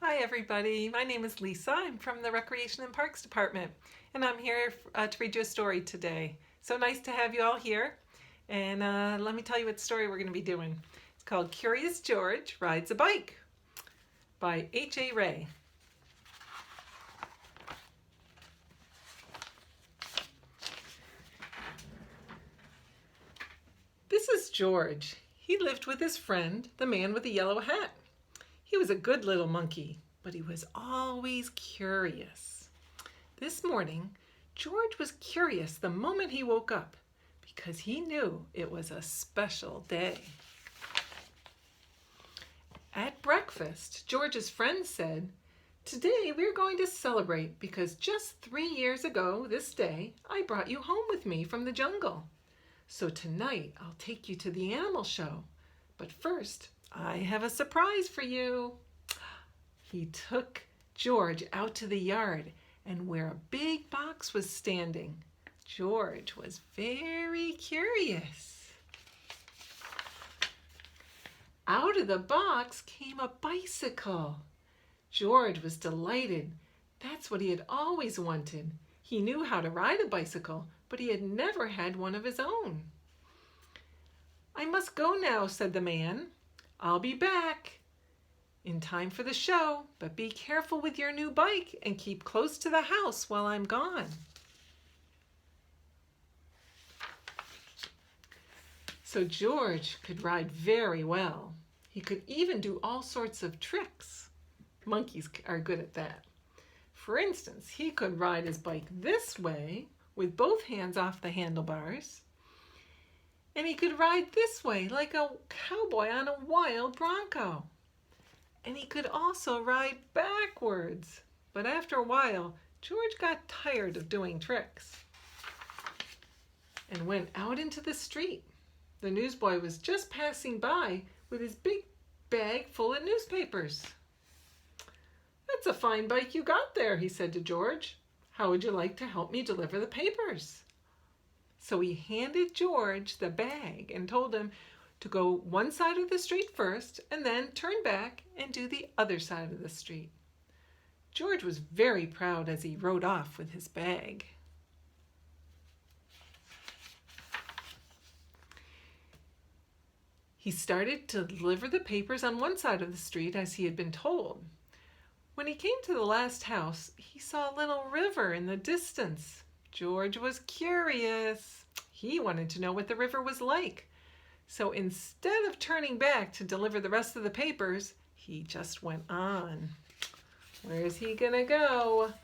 Hi everybody, my name is Lisa. I'm from the Recreation and Parks Department and I'm here to read you a story today. So nice to have you all here, and let me tell you what story we're going to be doing. It's called Curious George Rides a Bike by H.A. Ray. This is George. He lived with his friend, the man with the yellow hat. He was a good little monkey, but he was always curious. This morning, George was curious the moment he woke up because he knew it was a special day. At breakfast, George's friend said, "Today we're going to celebrate because just 3 years ago this day, I brought you home with me from the jungle. So tonight I'll take you to the animal show. But first, I have a surprise for you." He took George out to the yard and where a big box was standing. George was very curious. Out of the box came a bicycle. George was delighted. That's what he had always wanted. He knew how to ride a bicycle, but he had never had one of his own. "I must go now," said the man. "I'll be back in time for the show, but be careful with your new bike and keep close to the house while I'm gone." So George could ride very well. He could even do all sorts of tricks. Monkeys are good at that. For instance, he could ride his bike this way with both hands off the handlebars. And he could ride this way like a cowboy on a wild bronco. And he could also ride backwards. But after a while, George got tired of doing tricks and went out into the street. The newsboy was just passing by with his big bag full of newspapers. "That's a fine bike you got there," he said to George. "How would you like to help me deliver the papers?" So he handed George the bag and told him to go one side of the street first and then turn back and do the other side of the street. George was very proud as he rode off with his bag. He started to deliver the papers on one side of the street as he had been told. When he came to the last house, he saw a little river in the distance. George was curious. He wanted to know what the river was like. So instead of turning back to deliver the rest of the papers, he just went on. Where's he gonna go?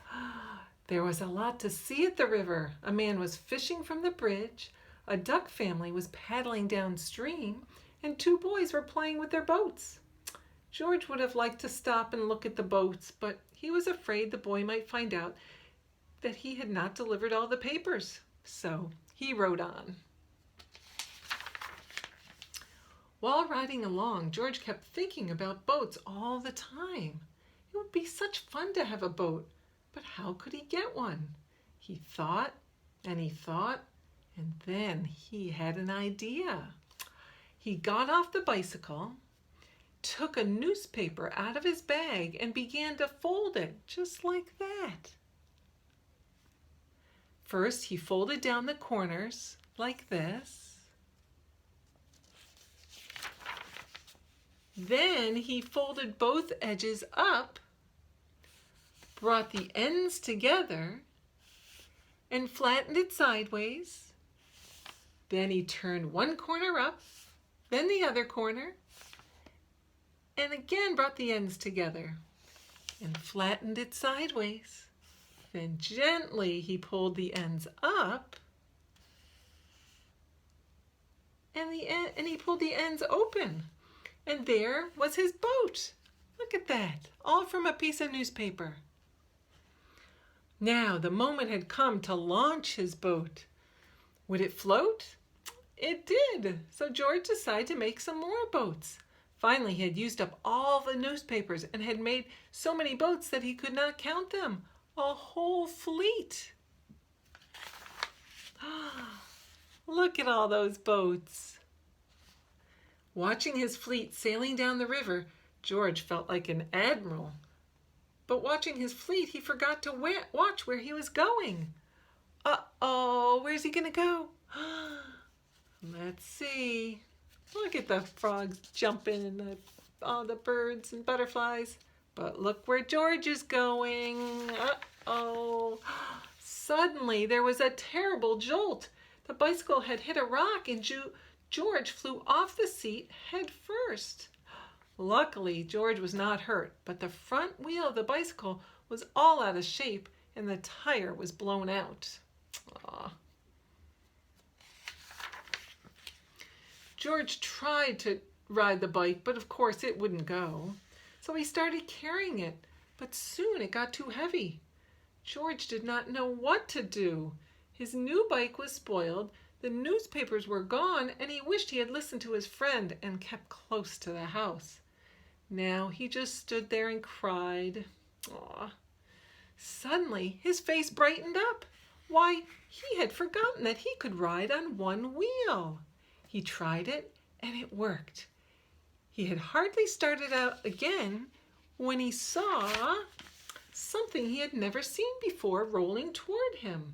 There was a lot to see at the river. A man was fishing from the bridge, a duck family was paddling downstream, and 2 boys were playing with their boats. George would have liked to stop and look at the boats, but he was afraid the boy might find out that he had not delivered all the papers. So he rode on. While riding along, George kept thinking about boats all the time. It would be such fun to have a boat, but how could he get one? He thought, and then he had an idea. He got off the bicycle, took a newspaper out of his bag, and began to fold it just like that. First, he folded down the corners like this. Then he folded both edges up, brought the ends together, and flattened it sideways. Then he turned one corner up, then the other corner, and again brought the ends together and flattened it sideways. Then gently he pulled the ends up and he pulled the ends open. And there was his boat. Look at that, all from a piece of newspaper. Now the moment had come to launch his boat. Would it float? It did. So George decided to make some more boats. Finally, he had used up all the newspapers and had made so many boats that he could not count them. A whole fleet. Look at all those boats. Watching his fleet sailing down the river, George felt like an admiral. but watching his fleet, he forgot to watch where he was going. Uh-oh, where's he gonna go? Let's see. Look at the frogs jumping and all the birds and butterflies. But look where George is going. Uh-oh. Suddenly, there was a terrible jolt. The bicycle had hit a rock and George flew off the seat head first. Luckily, George was not hurt, but the front wheel of the bicycle was all out of shape and the tire was blown out. Aww. George tried to ride the bike, but of course it wouldn't go. So he started carrying it, but soon it got too heavy. George did not know what to do. His new bike was spoiled, the newspapers were gone, and he wished he had listened to his friend and kept close to the house. Now he just stood there and cried. Aww. Suddenly, his face brightened up. Why, he had forgotten that he could ride on one wheel. He tried it, and it worked. He had hardly started out again when he saw something he had never seen before rolling toward him.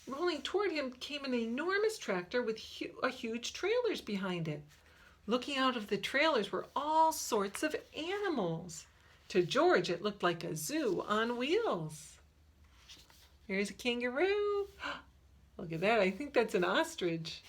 Rolling toward him came an enormous tractor with huge trailers behind it. Looking out of the trailers were all sorts of animals. To George, it looked like a zoo on wheels. Here's a kangaroo. Look at that. I think that's an ostrich.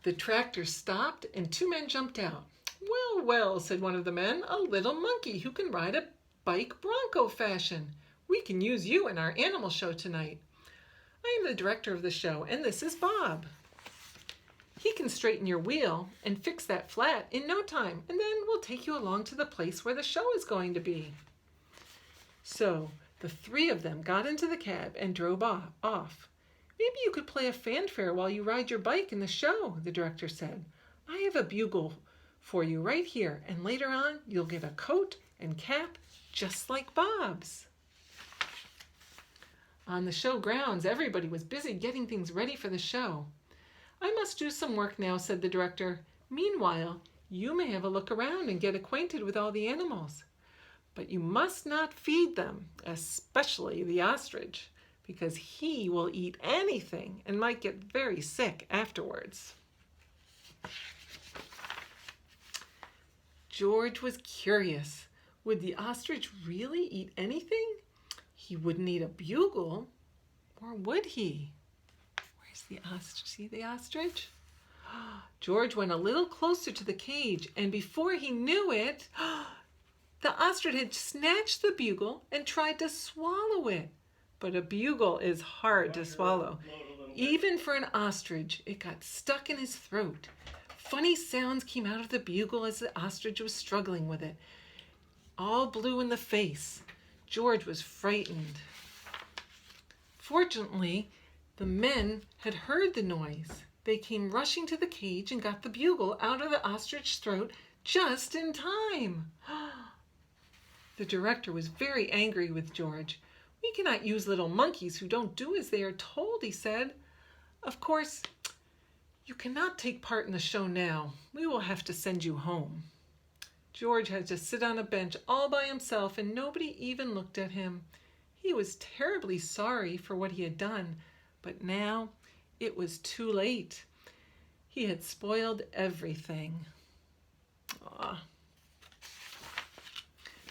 The tractor stopped and two men jumped out. Well, well, said one of the men, a little monkey who can ride a bike bronco fashion. We can use you in our animal show tonight. I am the director of the show, and this is Bob. He can straighten your wheel and fix that flat in no time, and then we'll take you along to the place where the show is going to be. So the three of them got into the cab and drove off. Maybe you could play a fanfare while you ride your bike in the show, the director said. I have a bugle for you right here, and later on you'll get a coat and cap just like Bob's. On the show grounds, everybody was busy getting things ready for the show. I must do some work now, said the director. Meanwhile, you may have a look around and get acquainted with all the animals. But you must not feed them, especially the ostrich, because he will eat anything and might get very sick afterwards. George was curious. Would the ostrich really eat anything? He wouldn't eat a bugle, or would he? Where's the ostrich? See the ostrich? George went a little closer to the cage, and before he knew it, the ostrich had snatched the bugle and tried to swallow it. But a bugle is hard to swallow. Even for an ostrich, it got stuck in his throat. Funny sounds came out of the bugle as the ostrich was struggling with it. All blue in the face. George was frightened. Fortunately, the men had heard the noise. They came rushing to the cage and got the bugle out of the ostrich's throat just in time. The director was very angry with George. We cannot use little monkeys who don't do as they are told, he said. Of course, you cannot take part in the show now. We will have to send you home. George had to sit on a bench all by himself, and nobody even looked at him. He was terribly sorry for what he had done, but now it was too late. He had spoiled everything. Aww.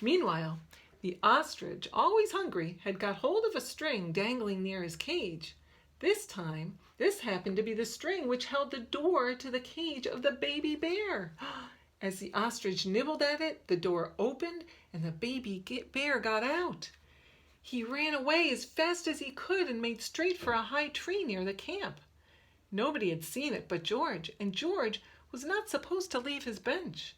Meanwhile, the ostrich, always hungry, had got hold of a string dangling near his cage. This time, this happened to be the string which held the door to the cage of the baby bear. As the ostrich nibbled at it, the door opened and the baby bear got out. He ran away as fast as he could and made straight for a high tree near the camp. Nobody had seen it but George, and George was not supposed to leave his bench.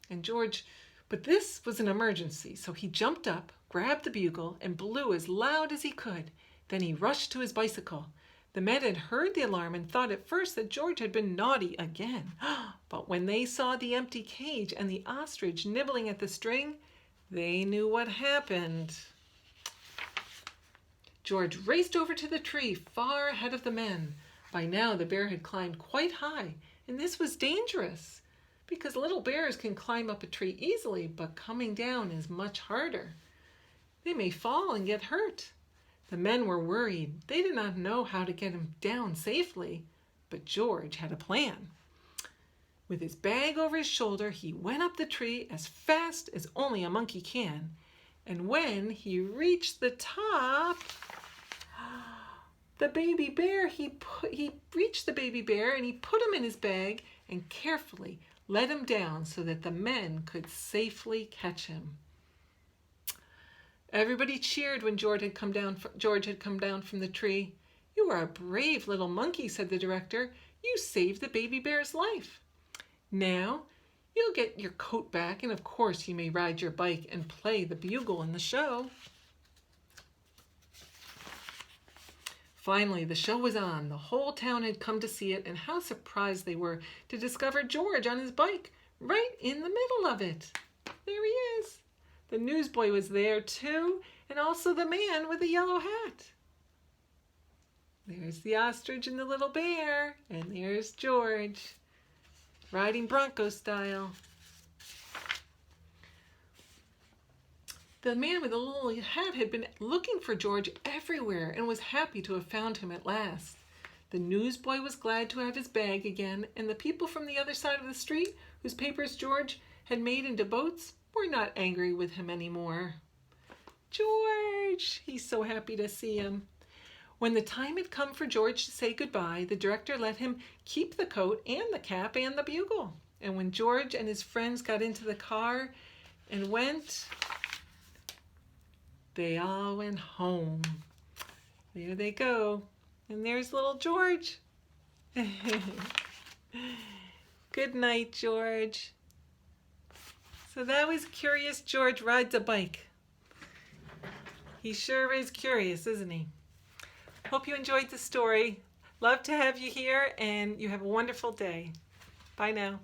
But this was an emergency, so he jumped up, grabbed the bugle, and blew as loud as he could. Then he rushed to his bicycle. The men had heard the alarm and thought at first that George had been naughty again. But when they saw the empty cage and the ostrich nibbling at the string, they knew what happened. George raced over to the tree far ahead of the men. By now the bear had climbed quite high, and this was dangerous because little bears can climb up a tree easily, but coming down is much harder. They may fall and get hurt. The men were worried. They did not know how to get him down safely, but George had a plan. With his bag over his shoulder, he went up the tree as fast as only a monkey can. And when he reached the top, the baby bear, he reached the baby bear and he put him in his bag and carefully let him down so that the men could safely catch him. Everybody cheered when George had come down from the tree. "You are a brave little monkey," said the director. "You saved the baby bear's life. Now you'll get your coat back, and of course you may ride your bike and play the bugle in the show." Finally, the show was on. The whole town had come to see it, and how surprised they were to discover George on his bike right in the middle of it. There he is. The newsboy was there too, and also the man with the yellow hat. There's the ostrich and the little bear, and there's George, riding bronco style. The man with the little hat had been looking for George everywhere and was happy to have found him at last. The newsboy was glad to have his bag again, and the people from the other side of the street, whose papers George had made into boats, were not angry with him anymore. George! He's so happy to see him. When the time had come for George to say goodbye, the director let him keep the coat and the cap and the bugle. And when George and his friends got into the car and went, they all went home. There they go. And there's little George. Good night, George. So that was Curious George Rides a Bike. He sure is curious, isn't he? Hope you enjoyed the story. Love to have you here, and you have a wonderful day. Bye now.